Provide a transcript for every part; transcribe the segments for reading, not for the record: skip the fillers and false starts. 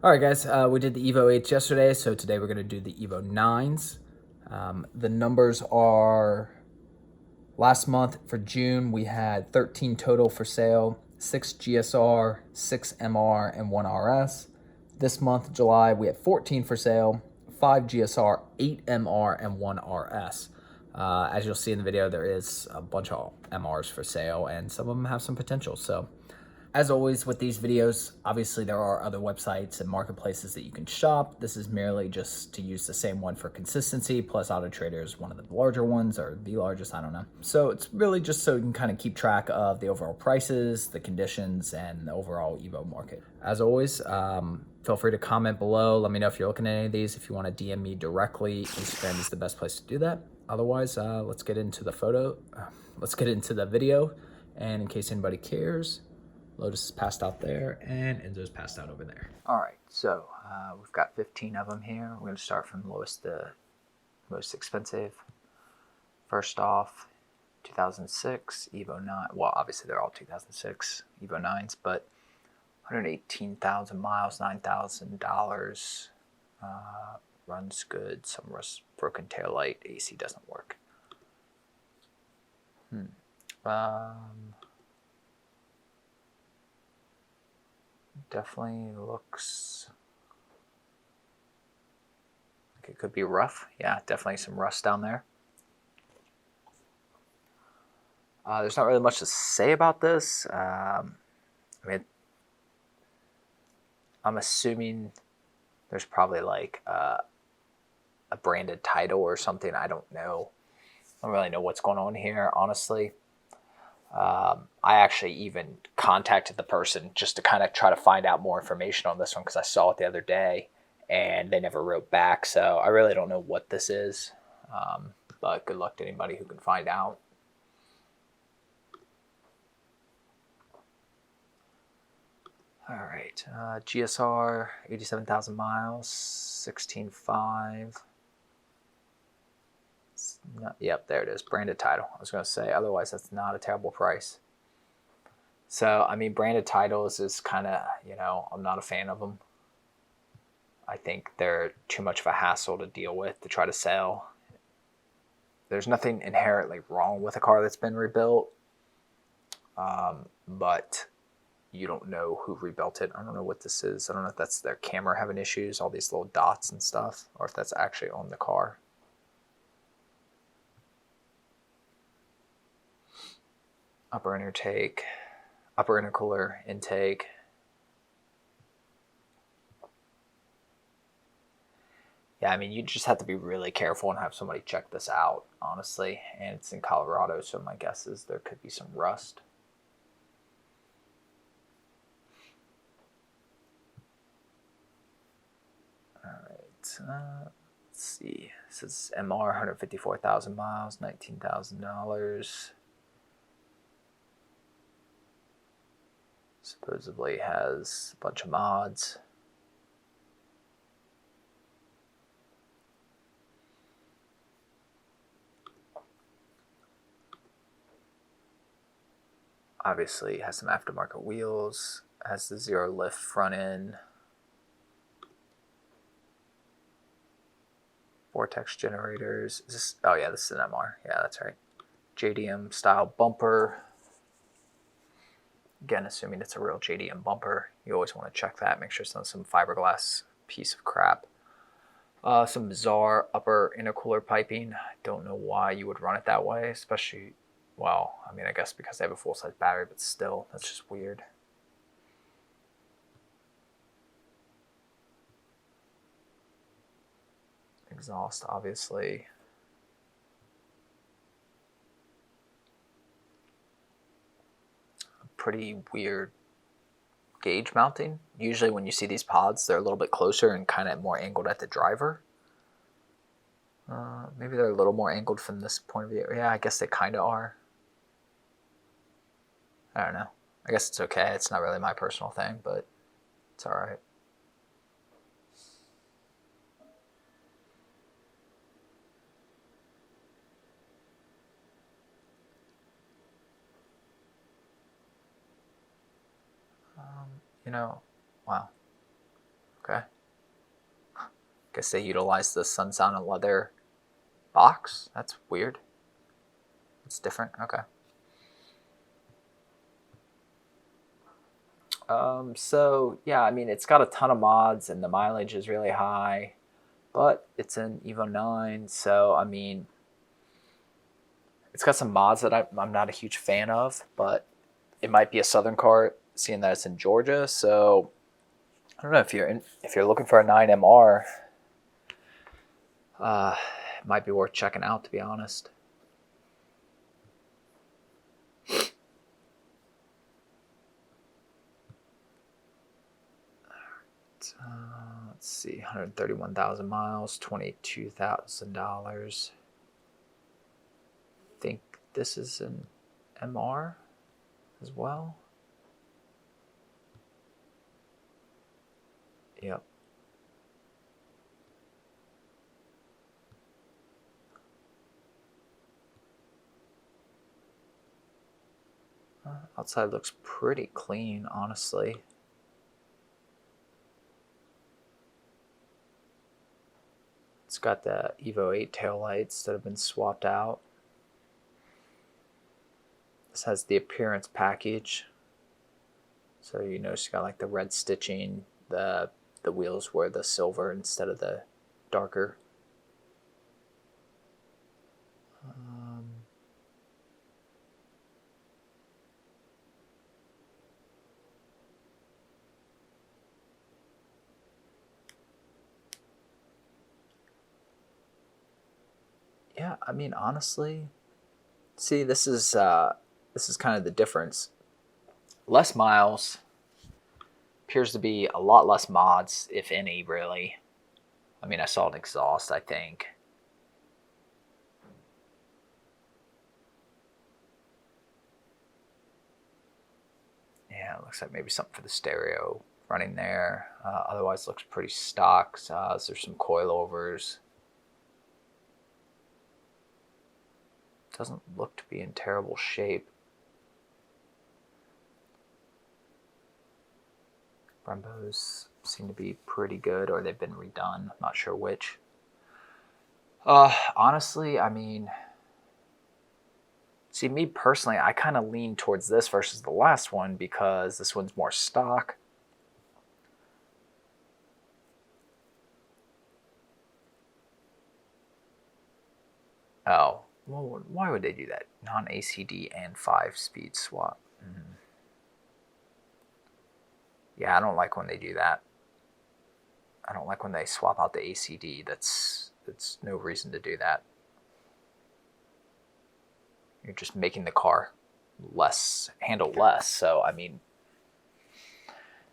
All right, guys, we did the Evo 8s yesterday, so today we're going to do the Evo 9s. The numbers are last month for June, we had 13 total for sale, 6 GSR, 6 MR, and 1 RS. This month, July, we had 14 for sale, 5 GSR, 8 MR, and 1 RS. As you'll see in the video, there is a bunch of MRs for sale, and some of them have some potential. So, as always with these videos, obviously there are other websites and marketplaces that you can shop. This is merely just to use the same one for consistency, plus Auto Trader is one of the larger ones, or the largest, I don't know. So it's really just so you can kind of keep track of the overall prices, the conditions, and the overall Evo market. As always, feel free to comment below. Let me know if you're looking at any of these. If you want to DM me directly, Instagram is the best place to do that. Otherwise, let's get into the video. And in case anybody cares, Lotus is passed out there, and Enzo's passed out over there. All right, so we've got 15 of them here. We're going to start from lowest to most expensive. First off, 2006 Evo 9. Well, obviously they're all 2006 Evo 9s, but 118,000 miles, $9,000. Runs good. Some rust, broken taillight. AC doesn't work. Definitely looks like it could be rough. Yeah, definitely some rust down there. There's not really much to say about this. I mean, I'm assuming there's probably like a branded title or something. I don't know. I don't really know what's going on here, honestly. I actually even contacted the person just to kind of try to find out more information on this one because I saw it the other day and they never wrote back. So I really don't know what this is, but good luck to anybody who can find out. All right, GSR, 87,000 miles, 16.5. Yep, there it is, branded title. I was going to say, otherwise that's not a terrible price. So, I mean, branded titles is kind of, I'm not a fan of them. I think they're too much of a hassle to deal with to try to sell. There's nothing inherently wrong with a car that's been rebuilt, but you don't know who rebuilt it. I don't know what this is. I don't know if that's their camera having issues, all these little dots and stuff, or if that's actually on the car. Upper intercooler intake. Yeah, I mean, you just have to be really careful and have somebody check this out, honestly. And it's in Colorado, so my guess is there could be some rust. All right, let's see. This is MR, 154,000 miles, $19,000. Supposedly has a bunch of mods. Obviously has some aftermarket wheels, has the zero lift front end, vortex generators. Is this, oh yeah, this is an MR. Yeah, that's right. JDM style bumper. Again, assuming it's a real JDM bumper, you always want to check that. Make sure it's not some fiberglass piece of crap. Some bizarre upper intercooler piping. I don't know why you would run it that way, especially, well, I mean, I guess because they have a full-size battery, but still, that's just weird. Exhaust, obviously. Pretty weird gauge mounting. Usually when you see these pods, they're a little bit closer and kind of more angled at the driver. Maybe they're a little more angled from this point of view. Yeah, I guess they kind of are. I don't know. I guess it's okay. It's not really my personal thing, but it's all right. Wow. Okay. Guess they utilized the Sunsound and leather box. That's weird. It's different. Okay. So yeah, I mean, it's got a ton of mods and the mileage is really high, but it's an Evo 9. So, I mean, it's got some mods that I'm not a huge fan of, but it might be a Southern car, seeing that it's in Georgia. So I don't know if you're looking for a 9MR, it might be worth checking out, to be honest. Let's see, 131,000 miles, $22,000. I think this is an MR as well. Yep. Outside looks pretty clean, honestly. It's got the Evo 8 taillights that have been swapped out. This has the appearance package. So you notice you got like the red stitching, the wheels were the silver instead of the darker. Yeah, I mean, honestly, see, this is kind of the difference. Less miles, appears to be a lot less mods, if any, really. I mean, I saw an exhaust, I think. Yeah, it looks like maybe something for the stereo running there. Otherwise, looks pretty stock. There's some coilovers. Doesn't look to be in terrible shape. Brembos seem to be pretty good, or they've been redone. I'm not sure which. Honestly, I mean, see, me personally, I kind of lean towards this versus the last one because this one's more stock. Oh, well, why would they do that? Non-ACD and 5-speed swap. Yeah, I don't like when they do that. I don't like when they swap out the ACD. That's no reason to do that. You're just making the car handle less. So, I mean,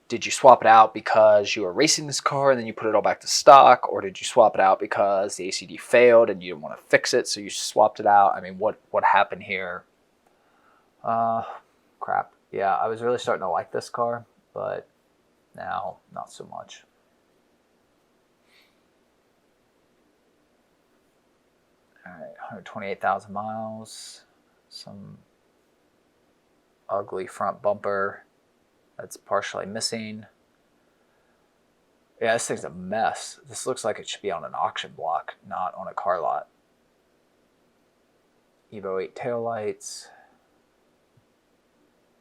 did you swap it out because you were racing this car and then you put it all back to stock, or did you swap it out because the ACD failed and you didn't want to fix it, so you swapped it out? I mean, what happened here? Crap. Yeah, I was really starting to like this car, but now not so much. All right, 128,000 miles. Some ugly front bumper that's partially missing. Yeah, this thing's a mess. This looks like it should be on an auction block, not on a car lot. Evo 8 taillights.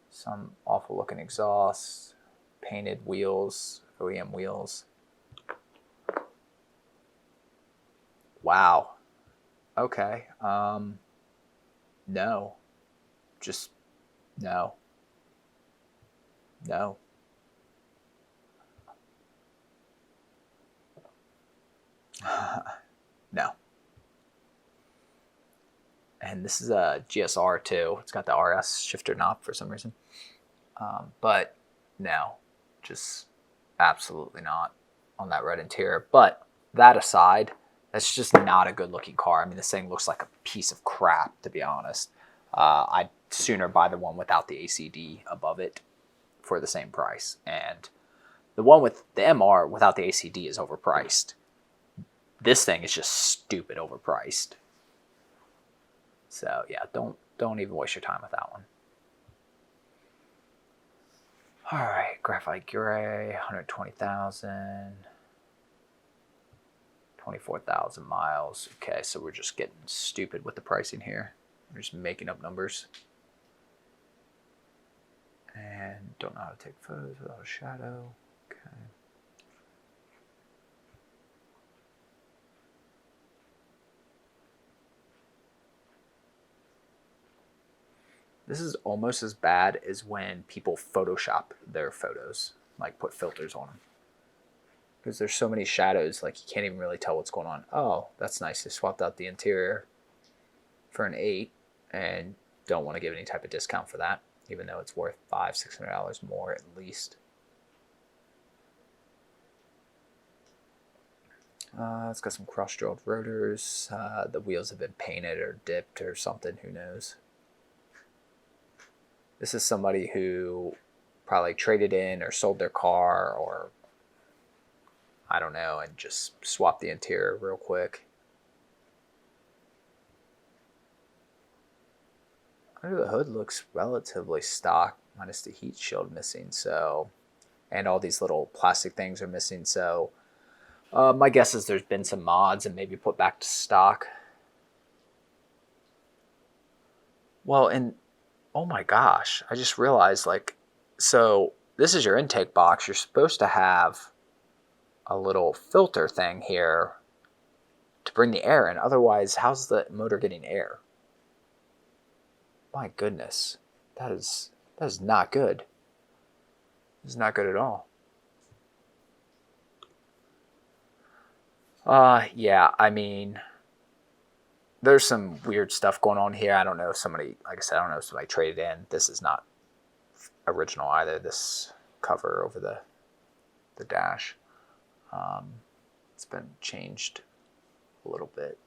Some awful looking exhaust. Painted wheels, OEM wheels. Wow. Okay. No. Just no. No. No. And this is a GSR too. It's got the RS shifter knob for some reason. But no, just absolutely not on that red interior. But that aside, that's just not a good looking car. I mean, this thing looks like a piece of crap, to be honest. I'd sooner buy the one without the ACD above it for the same price. And the one with the MR without the ACD is overpriced. This thing is just stupid overpriced. So yeah, don't even waste your time with that one. All right, graphite gray, 120,000, 24,000 miles. Okay, so we're just getting stupid with the pricing here. We're just making up numbers. And don't know how to take photos without a shadow. Okay. This is almost as bad as when people Photoshop their photos, like put filters on them. Because there's so many shadows, like you can't even really tell what's going on. Oh, that's nice. They swapped out the interior for an 8 and don't want to give any type of discount for that, even though it's worth $500-$600 more at least. It's got some cross-drilled rotors. The wheels have been painted or dipped or something, who knows. This is somebody who probably traded in or sold their car or I don't know and just swapped the interior real quick. Under the hood looks relatively stock, minus the heat shield missing, so, and all these little plastic things are missing, so my guess is there's been some mods and maybe put back to stock. Well, and oh my gosh, I just realized, like, so this is your intake box. You're supposed to have a little filter thing here to bring the air in. Otherwise, how's the motor getting air? My goodness, that is not good. This is not good at all. Yeah, I mean, there's some weird stuff going on here. I don't know if somebody, like I said, I don't know if somebody traded in. This is not original either, this cover over the dash. It's been changed a little bit.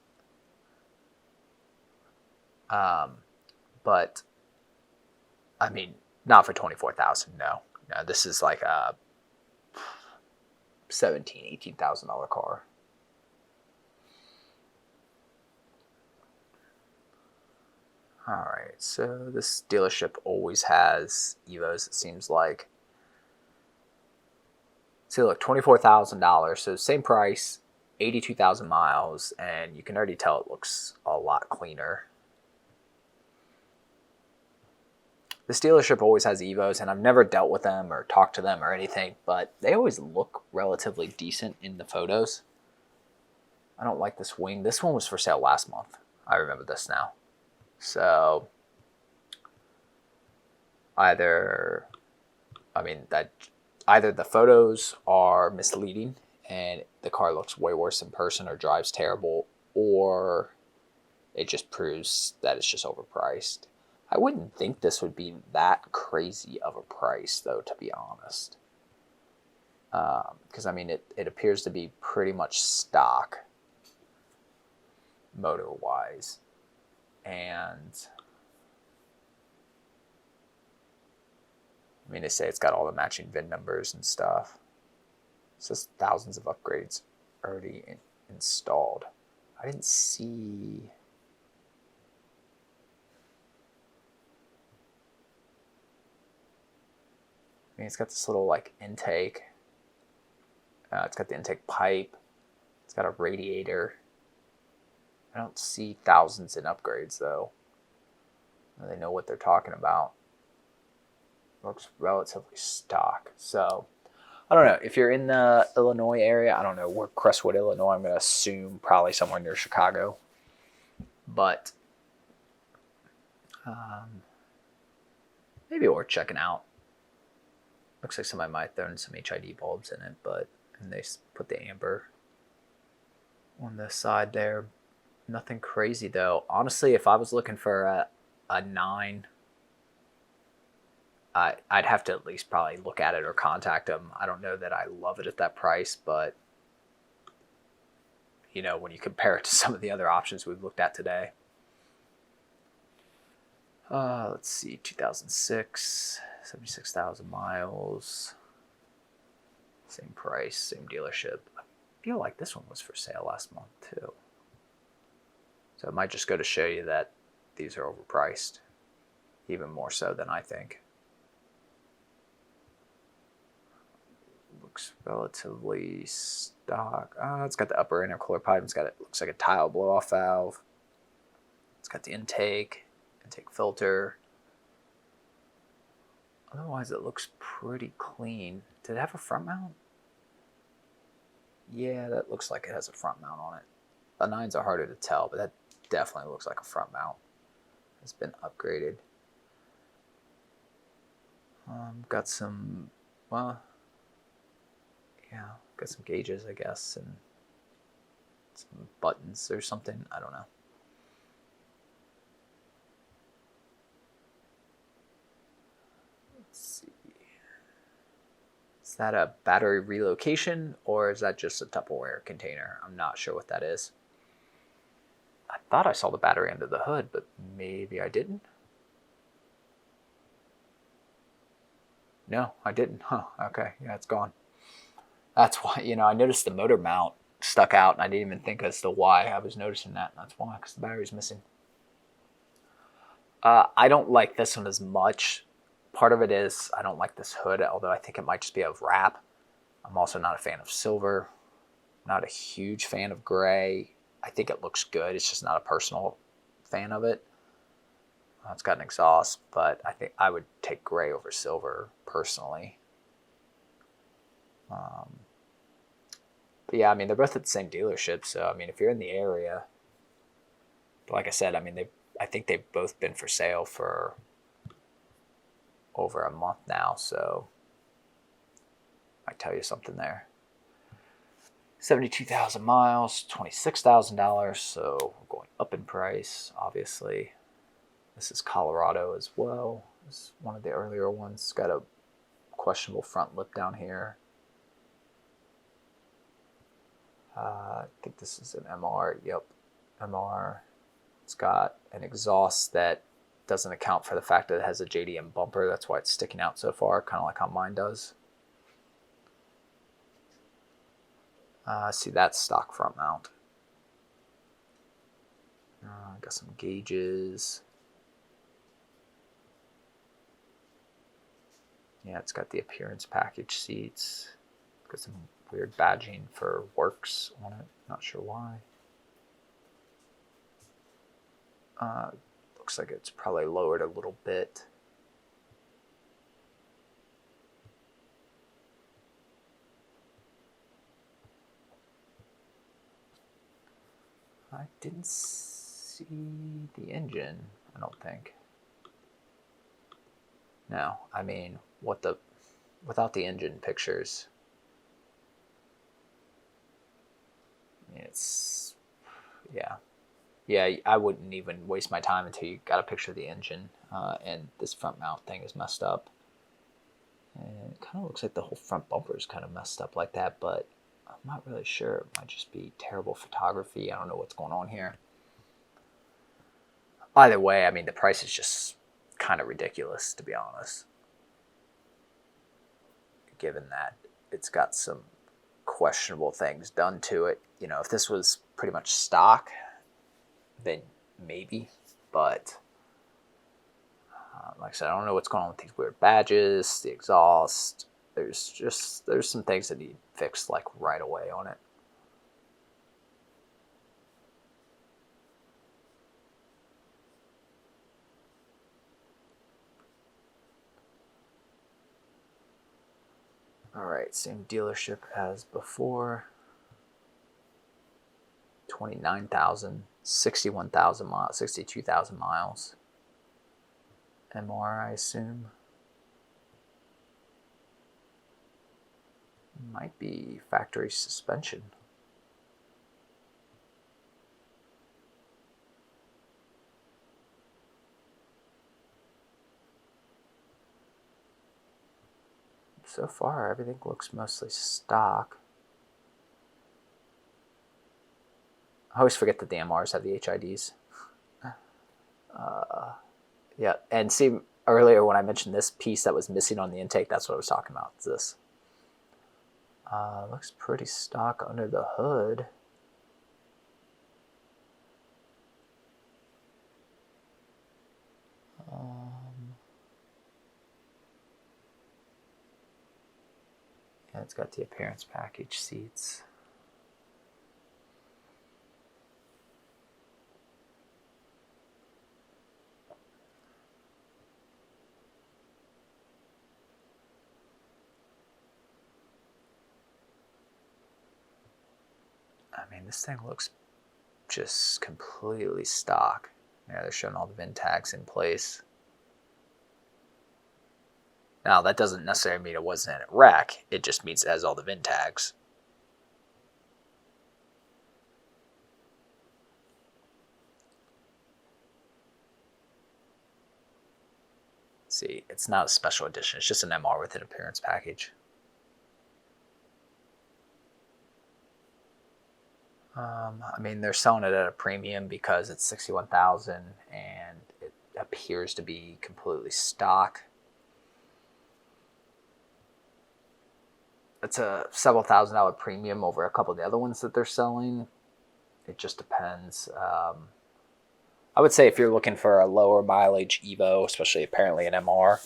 But, I mean, not for 24,000, no. No, this is like a $17,000, $18,000 car. Alright, so this dealership always has Evos, it seems like. So look, $24,000, so same price, 82,000 miles, and you can already tell it looks a lot cleaner. This dealership always has Evos, and I've never dealt with them or talked to them or anything, but they always look relatively decent in the photos. I don't like this wing. This one was for sale last month. I remember this now. So either the photos are misleading and the car looks way worse in person or drives terrible, or it just proves that it's just overpriced. I wouldn't think this would be that crazy of a price, though, to be honest. Because, I mean, it appears to be pretty much stock motor-wise. And I mean, they say it's got all the matching VIN numbers and stuff. It says thousands of upgrades already installed. I didn't see. I mean, it's got this little like intake. It's got the intake pipe. It's got a radiator. I don't see thousands in upgrades, though. They know what they're talking about. Looks relatively stock. So, I don't know. If you're in the Illinois area, I don't know where Crestwood, Illinois, I'm going to assume probably somewhere near Chicago. But maybe worth checking out. Looks like somebody might throw in some HID bulbs in it, and they put the amber on the side there. Nothing crazy, though. Honestly, if I was looking for a 9, I'd have to at least probably look at it or contact them. I don't know that I love it at that price, but, you know, when you compare it to some of the other options we've looked at today. Let's see, 2006, 76,000 miles. Same price, same dealership. I feel like this one was for sale last month, too. So it might just go to show you that these are overpriced, even more so than I think. looks relatively stock. It's got the upper intercooler pipe. It's got, it looks like a tile blow-off valve. It's got the intake filter. Otherwise, it looks pretty clean. Did it have a front mount? Yeah, that looks like it has a front mount on it. The 9s are harder to tell, but that definitely looks like a front mount. It's been upgraded. Got some, well, yeah, got some gauges, I guess, and some buttons or something. I don't know. Let's see. Is that a battery relocation, or is that just a Tupperware container? I'm not sure what that is. I thought I saw the battery under the hood, but maybe I didn't. No, I didn't. Huh, okay, yeah, it's gone. That's why, I noticed the motor mount stuck out, and I didn't even think as to why I was noticing that. That's why, because the battery's missing. I don't like this one as much. Part of it is I don't like this hood, although I think it might just be a wrap. I'm also not a fan of silver. Not a huge fan of gray. I think it looks good. It's just not a personal fan of it. It's got an exhaust, but I think I would take gray over silver personally. But yeah, I mean, they're both at the same dealership, so I mean, if you're in the area, like I said, I mean, I think they've both been for sale for over a month now, so I tell you something there. 72,000 miles, $26,000, so we're going up in price, obviously. This is Colorado as well. It's one of the earlier ones. It's got a questionable front lip down here. I think this is an MR. Yep, MR. It's got an exhaust that doesn't account for the fact that it has a JDM bumper. That's why it's sticking out so far, kind of like how mine does. See, that's stock front mount. Got some gauges. Yeah, it's got the appearance package seats. Got some weird badging for Works on it. Not sure why. Looks like it's probably lowered a little bit. I didn't see the engine, I don't think. No, I mean, without the engine pictures, it's, yeah, I wouldn't even waste my time until you got a picture of the engine. And this front mount thing is messed up. And it kind of looks like the whole front bumper is kind of messed up like that, but I'm not really sure. It might just be terrible photography. I don't know what's going on here. Either way, I mean, the price is just kind of ridiculous, to be honest. Given that it's got some questionable things done to it. If this was pretty much stock, then maybe. But like I said, I don't know what's going on with these weird badges, the exhaust. There's some things that need fixed like right away on it. All right, same dealership as before. 29,000, 61,000 miles, 62,000 miles. MR, I assume. Might be factory suspension. So far, everything looks mostly stock. I always forget that the MRs have the HIDs. Yeah, and see, earlier when I mentioned this piece that was missing on the intake, that's what I was talking about. It's this. Looks pretty stock under the hood. And it's got the appearance package seats. I mean, this thing looks just completely stock. Yeah, they're showing all the VIN tags in place. Now, that doesn't necessarily mean it wasn't in a wreck. It just means it has all the VIN tags. See, it's not a special edition. It's just an MR with an appearance package. I mean, they're selling it at a premium because it's $61,000 and it appears to be completely stock. It's a several $1,000s premium over a couple of the other ones that they're selling. It just depends. I would say if you're looking for a lower mileage Evo, especially apparently an MR,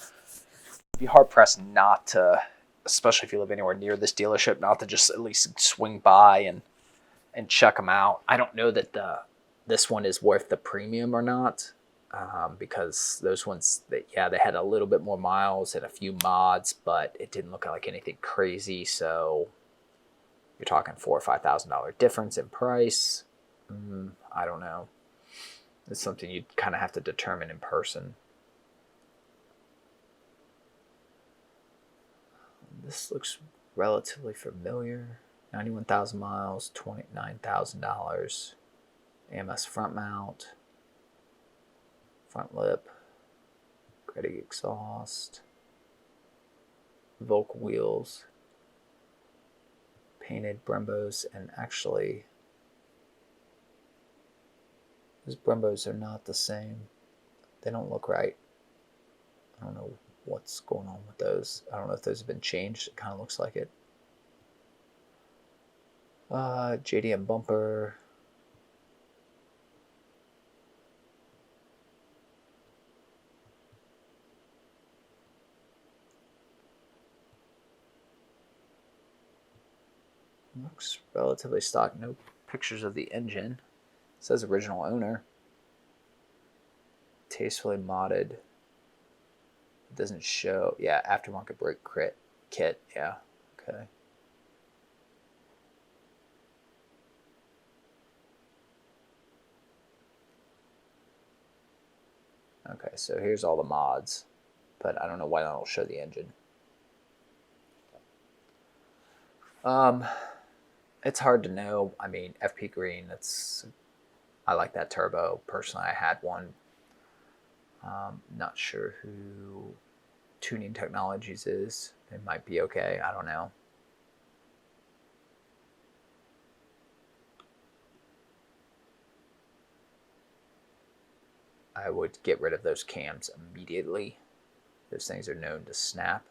be hard pressed not to, especially if you live anywhere near this dealership, not to just at least swing by and check them out. I don't know that this one is worth the premium or not, because those ones, they had a little bit more miles and a few mods, but it didn't look like anything crazy. So you're talking $4,000 or $5,000 difference in price. I don't know. It's something you'd kind of have to determine in person. This looks relatively familiar. 91,000 miles, $29,000. AMS front mount, front lip, Grettig exhaust, Volk wheels, painted Brembos, and actually those Brembos are not the same. They don't look right. I don't know what's going on with those. I don't know if those have been changed. It kind of looks like it. JDM bumper. Looks relatively stock. No pictures of the engine. It says original owner. Tastefully modded. It doesn't show. Yeah, aftermarket brake kit. Yeah, okay. Okay, so here's all the mods, but I don't know why I don't show the engine. It's hard to know. I mean, FP Green, I like that turbo. Personally, I had one. Not sure who Tuning Technologies is. It might be okay. I don't know. I would get rid of those cams immediately. Those things are known to snap.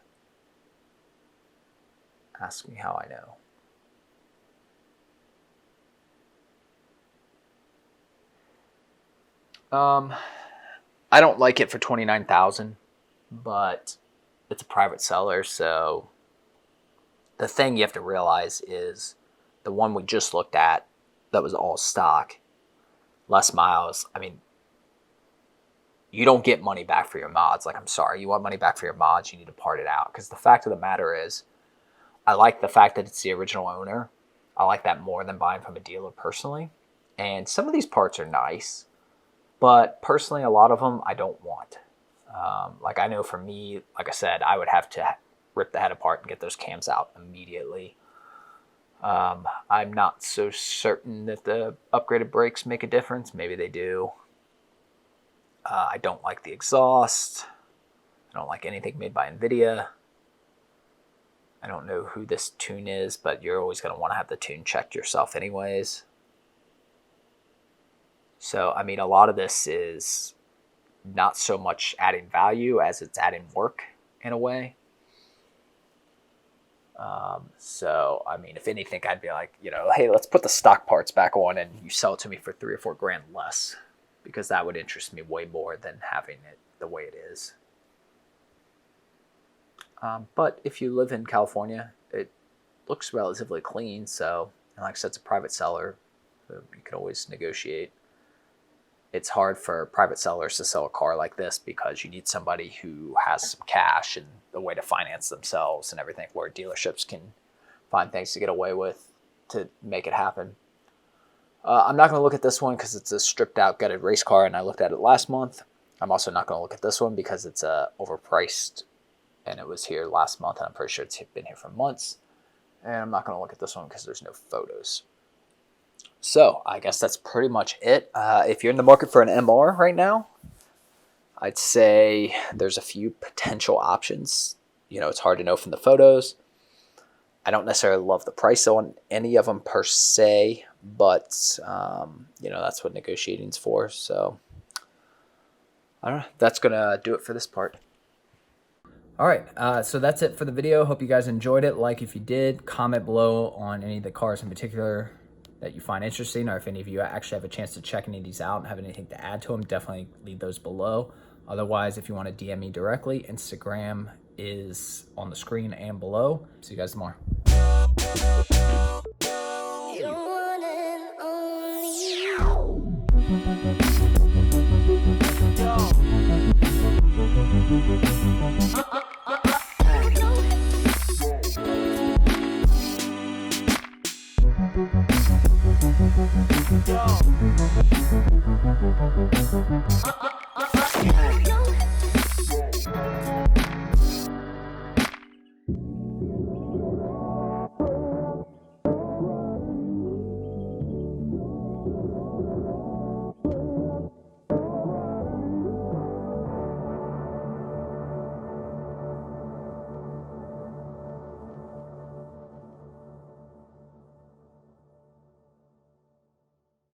Ask me how I know. I don't like it for $29,000, but it's a private seller, so the thing you have to realize is the one we just looked at that was all stock, less miles. I mean, you don't get money back for your mods. Like, I'm sorry, you want money back for your mods, you need to part it out. Because the fact of the matter is, I like the fact that it's the original owner. I like that more than buying from a dealer personally. And some of these parts are nice, but personally, a lot of them I don't want. Like, I know for me, like I said, I would have to rip the head apart and get those cams out immediately. I'm not so certain that the upgraded brakes make a difference. Maybe they do. I don't like the exhaust. I don't like anything made by NVIDIA. I don't know who this tune is, but you're always going to want to have the tune checked yourself anyways. So, I mean, a lot of this is not so much adding value as it's adding work in a way. So, I mean, if anything, I'd be like, hey, let's put the stock parts back on and you sell it to me for $3 or $4 grand less, because that would interest me way more than having it the way it is. But if you live in California, looks relatively clean. So, and like I said, it's a private seller. So you can always negotiate. It's hard for private sellers to sell a car like this because you need somebody who has some cash and a way to finance themselves and everything, where dealerships can find things to get away with to make it happen. I'm not going to look at this one because it's a stripped out gutted race car and I looked at it last month. I'm also not going to look at this one because it's overpriced and it was here last month and I'm pretty sure it's been here for months. And I'm not going to look at this one because there's no photos. So I guess that's pretty much it. If you're in the market for an MR right now, I'd say there's a few potential options. You know, it's hard to know from the photos. I don't necessarily love the price on any of them per se, but you know, that's what negotiating's for. So I don't know. That's gonna do it for this part. All right, so that's it for the video. Hope you guys enjoyed it. Like if you did, comment below on any of the cars in particular that you find interesting, or if any of you actually have a chance to check any of these out and have anything to add to them, definitely leave those below. Otherwise, if you want to DM me directly, Instagram is on the screen and below. See you guys tomorrow.